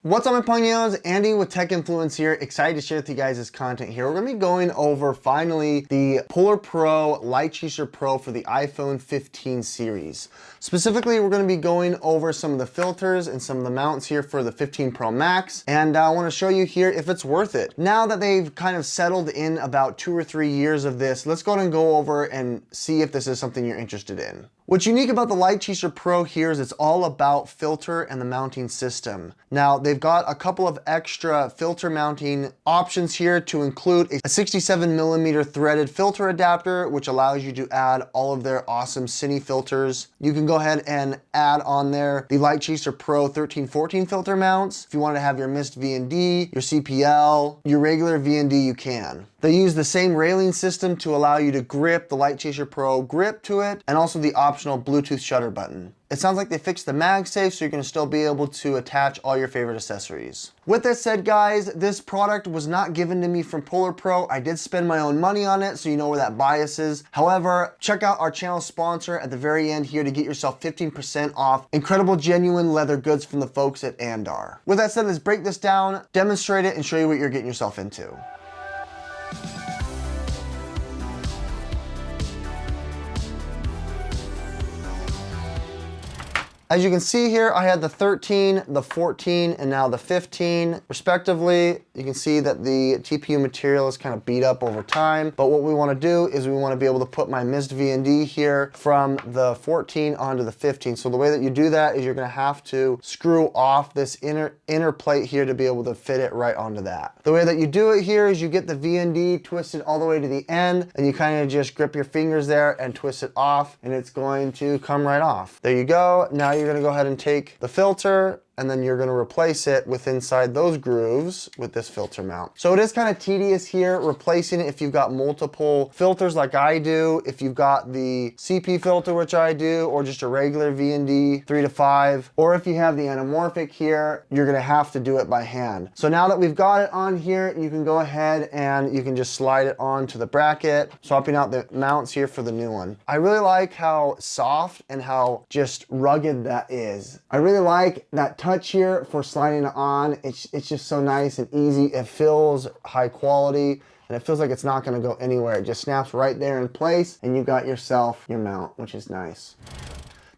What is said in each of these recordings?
What's up, my Pugnos? Andy with Tech Influence here. Excited to share with you guys this content here. We're gonna be going over finally the PolarPro LiteChaser Pro for the iPhone 15 series. Specifically, we're gonna be going over some of the filters and some of the mounts here for the 15 Pro Max. And I wanna show you here if it's worth it. Now that they've kind of settled in about 2 or 3 years of this, let's go ahead and go over and see if this is something you're interested in. What's unique about the LiteChaser Pro here is it's all about filter and the mounting system. Now, they've got a couple of extra filter mounting options here to include a 67mm threaded filter adapter, which allows you to add all of their awesome cine filters. You can go ahead and add on there the LiteChaser Pro 1314 filter mounts. If you want to have your mist VND, your CPL, your regular VND, you can. They use the same railing system to allow you to grip the LiteChaser Pro grip to it, and also the optional Bluetooth shutter button. It sounds like they fixed the Magsafe, so you're gonna still be able to attach all your favorite accessories. With that said, guys, this product was not given to me from PolarPro. I did spend my own money on it, so you know where that bias is. However, check out our channel sponsor at the very end here to get yourself 15% off incredible genuine leather goods from the folks at Anker. With that said, let's break this down, demonstrate it, and show you what you're getting yourself into. As you can see here, I had the 13, the 14, and now the 15, respectively. You can see that the TPU material is kind of beat up over time, but what we want to do is we want to be able to put my mist VND here from the 14 onto the 15. So the way that you do that is you're going to have to screw off this inner plate here to be able to fit it right onto that. The way that you do it here is you get the VND twisted all the way to the end, and you kind of just grip your fingers there and twist it off, and it's going to come right off. There you go. Now you're gonna go ahead and take the filter, and then you're gonna replace it with inside those grooves with this filter mount. So it is kind of tedious here replacing it if you've got multiple filters like I do, if you've got the CP filter, which I do, or just a regular VND 3 to 5, or if you have the anamorphic here, you're gonna have to do it by hand. So now that we've got it on here, you can go ahead and you can just slide it onto the bracket, swapping out the mounts here for the new one. I really like how soft and how just rugged that is. I really like that touch here for sliding it on. It's just so nice and easy. It feels high quality, and it feels like it's not going to go anywhere. It just snaps right there in place, and you got yourself your mount, which is nice.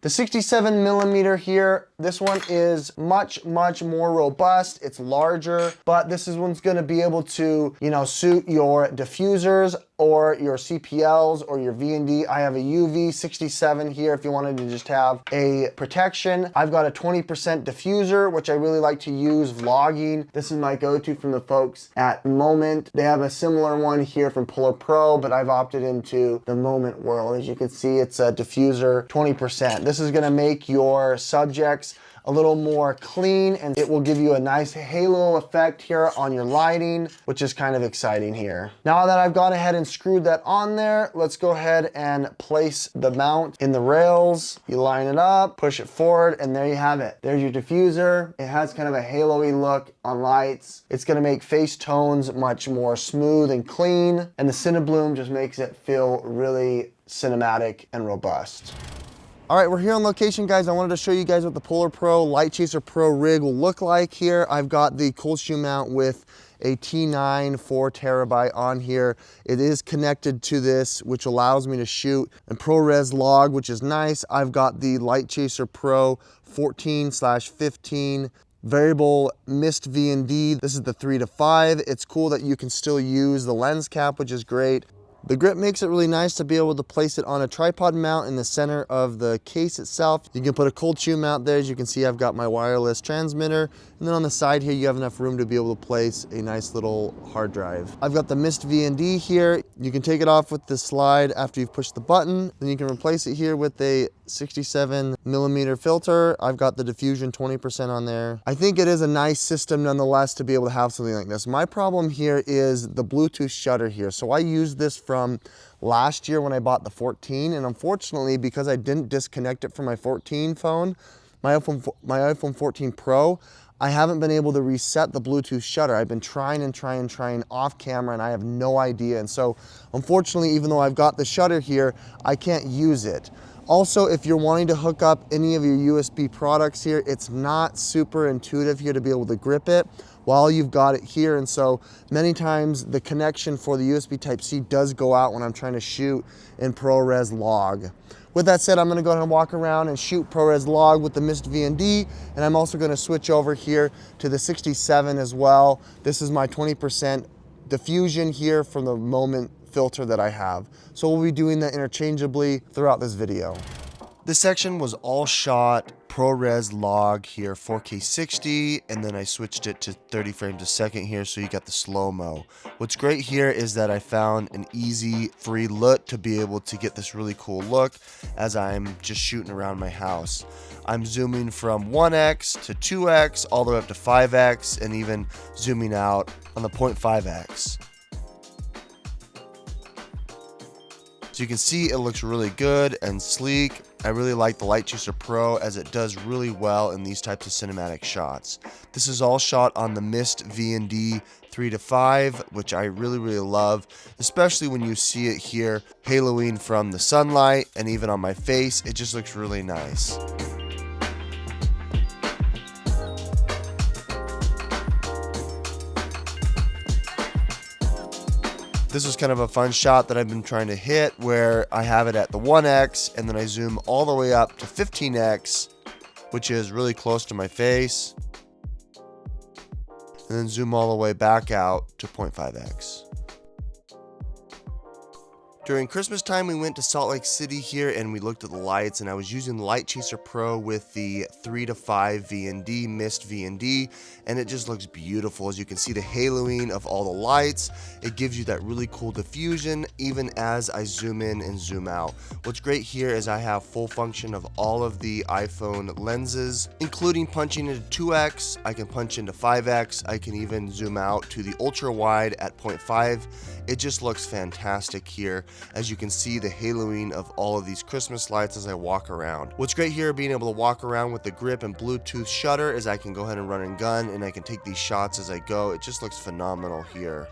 The 67mm here, this one is much more robust. It's larger, but this one's gonna be able to, suit your diffusers or your CPLs or your VND. I have a UV 67 here if you wanted to just have a protection. I've got a 20% diffuser, which I really like to use vlogging. This is my go-to from the folks at Moment. They have a similar one here from PolarPro, but I've opted into the Moment world. As you can see, it's a diffuser 20%. This is gonna make your subjects a little more clean, and it will give you a nice halo effect here on your lighting, which is kind of exciting here. Now that I've gone ahead and screwed that on there, let's go ahead and place the mount in the rails. You line it up, push it forward, and there you have it. There's your diffuser. It has kind of a halo-y look on lights. It's gonna make face tones much more smooth and clean, and the Cinebloom just makes it feel really cinematic and robust. All right, we're here on location, guys. I wanted to show you guys what the PolarPro LiteChaser Pro rig will look like here. I've got the cold shoe mount with a T9 4TB on here. It is connected to this, which allows me to shoot in ProRes log, which is nice. I've got the LiteChaser Pro 14/15 variable mist VND. This is the 3 to 5. It's cool that you can still use the lens cap, which is great. The grip makes it really nice to be able to place it on a tripod mount in the center of the case itself. You can put a cold shoe mount there. As you can see, I've got my wireless transmitter. And then on the side here, you have enough room to be able to place a nice little hard drive. I've got the mist VND here. You can take it off with the slide after you've pushed the button. Then you can replace it here with a 67mm filter. I've got the Diffusion 20% on there. I think it is a nice system nonetheless to be able to have something like this. My problem here is the Bluetooth shutter here. So I used this from last year when I bought the 14, and unfortunately, because I didn't disconnect it from my 14 phone, my iPhone 14 Pro, I haven't been able to reset the Bluetooth shutter. I've been trying off camera, and I have no idea. And so unfortunately, even though I've got the shutter here, I can't use it. Also, if you're wanting to hook up any of your USB products here, it's not super intuitive here to be able to grip it while you've got it here. And so many times the connection for the USB Type-C does go out when I'm trying to shoot in ProRes log. With that said, I'm gonna go ahead and walk around and shoot ProRes log with the Mist VND, and I'm also gonna switch over here to the 67 as well. This is my 20% diffusion here from the moment filter that I have. So we'll be doing that interchangeably throughout this video. This section was all shot ProRes log here, 4K 60, and then I switched it to 30 frames a second here, so you got the slow-mo. What's great here is that I found an easy, free LUT to be able to get this really cool look as I'm just shooting around my house. I'm zooming from 1x to 2x, all the way up to 5x, and even zooming out on the 0.5x. So you can see it looks really good and sleek. I really like the LiteChaser Pro as it does really well in these types of cinematic shots. This is all shot on the Mist VND 3-5, which I really love, especially when you see it here haloing from the sunlight and even on my face. It just looks really nice. This was kind of a fun shot that I've been trying to hit, where I have it at the 1x and then I zoom all the way up to 15x, which is really close to my face, and then zoom all the way back out to 0.5x. During Christmas time, we went to Salt Lake City here and we looked at the lights, and I was using the LiteChaser Pro with the 3-5 VND, Mist VND, and it just looks beautiful. As you can see the haloing of all the lights, it gives you that really cool diffusion even as I zoom in and zoom out. What's great here is I have full function of all of the iPhone lenses, including punching into 2x, I can punch into 5x, I can even zoom out to the ultra wide at 0.5. It just looks fantastic here, as you can see the haloing of all of these Christmas lights as I walk around. What's great here being able to walk around with the grip and Bluetooth shutter is I can go ahead and run and gun, and I can take these shots as I go. It just looks phenomenal here.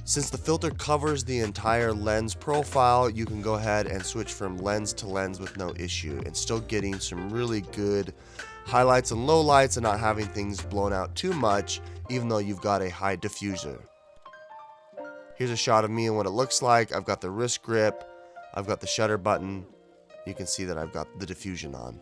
Since the filter covers the entire lens profile, you can go ahead and switch from lens to lens with no issue, and still getting some really good highlights and lowlights and not having things blown out too much, even though you've got a high diffuser. Here's a shot of me and what it looks like. I've got the wrist grip, I've got the shutter button. You can see that I've got the diffusion on.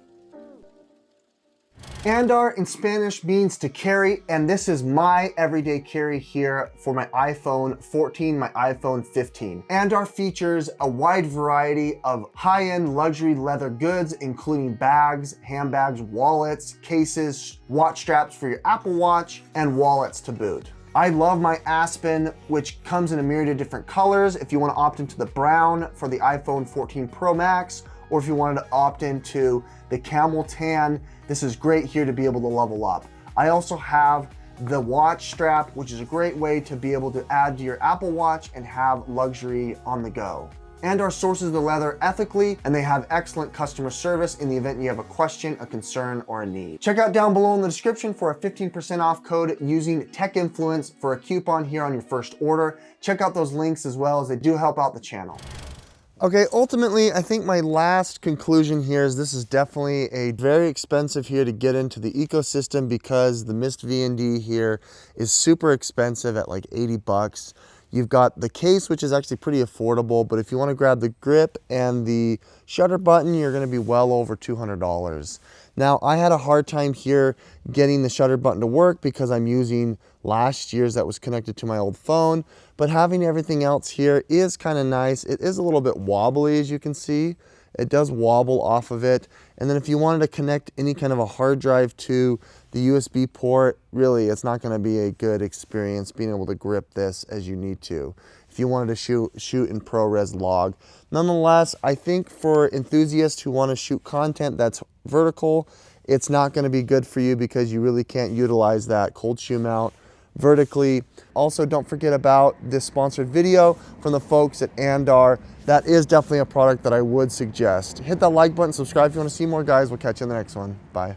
Andar in Spanish means to carry, and this is my everyday carry here for my iPhone 14, my iPhone 15. Andar features a wide variety of high-end luxury leather goods, including bags, handbags, wallets, cases, watch straps for your Apple Watch, and wallets to boot. I love my Aspen, which comes in a myriad of different colors. If you want to opt into the brown for the iPhone 14 Pro Max, or if you wanted to opt into the camel tan, this is great here to be able to level up. I also have the watch strap, which is a great way to be able to add to your Apple Watch and have luxury on the go. Andar sources the leather ethically, and they have excellent customer service in the event you have a question, a concern, or a need. Check out down below in the description for a 15% off code using Tech Influence for a coupon here on your first order. Check out those links as well, as they do help out the channel. Okay, ultimately, I think my last conclusion here is this is definitely a very expensive here to get into the ecosystem, because the Mist VND here is super expensive at like 80 bucks. You've got the case, which is actually pretty affordable, but if you want to grab the grip and the shutter button, you're going to be well over $200. Now, I had a hard time here getting the shutter button to work because I'm using last year's that was connected to my old phone, but having everything else here is kind of nice. It is a little bit wobbly, as you can see. It does wobble off of it. And then if you wanted to connect any kind of a hard drive to the USB port, really, it's not going to be a good experience being able to grip this as you need to if you wanted to shoot in ProRes log. Nonetheless, I think for enthusiasts who want to shoot content that's vertical, it's not going to be good for you because you really can't utilize that cold shoe mount vertically. Also, don't forget about this sponsored video from the folks at Anker. That is definitely a product that I would suggest. Hit that like button, subscribe if you want to see more, guys. We'll catch you in the next one. Bye.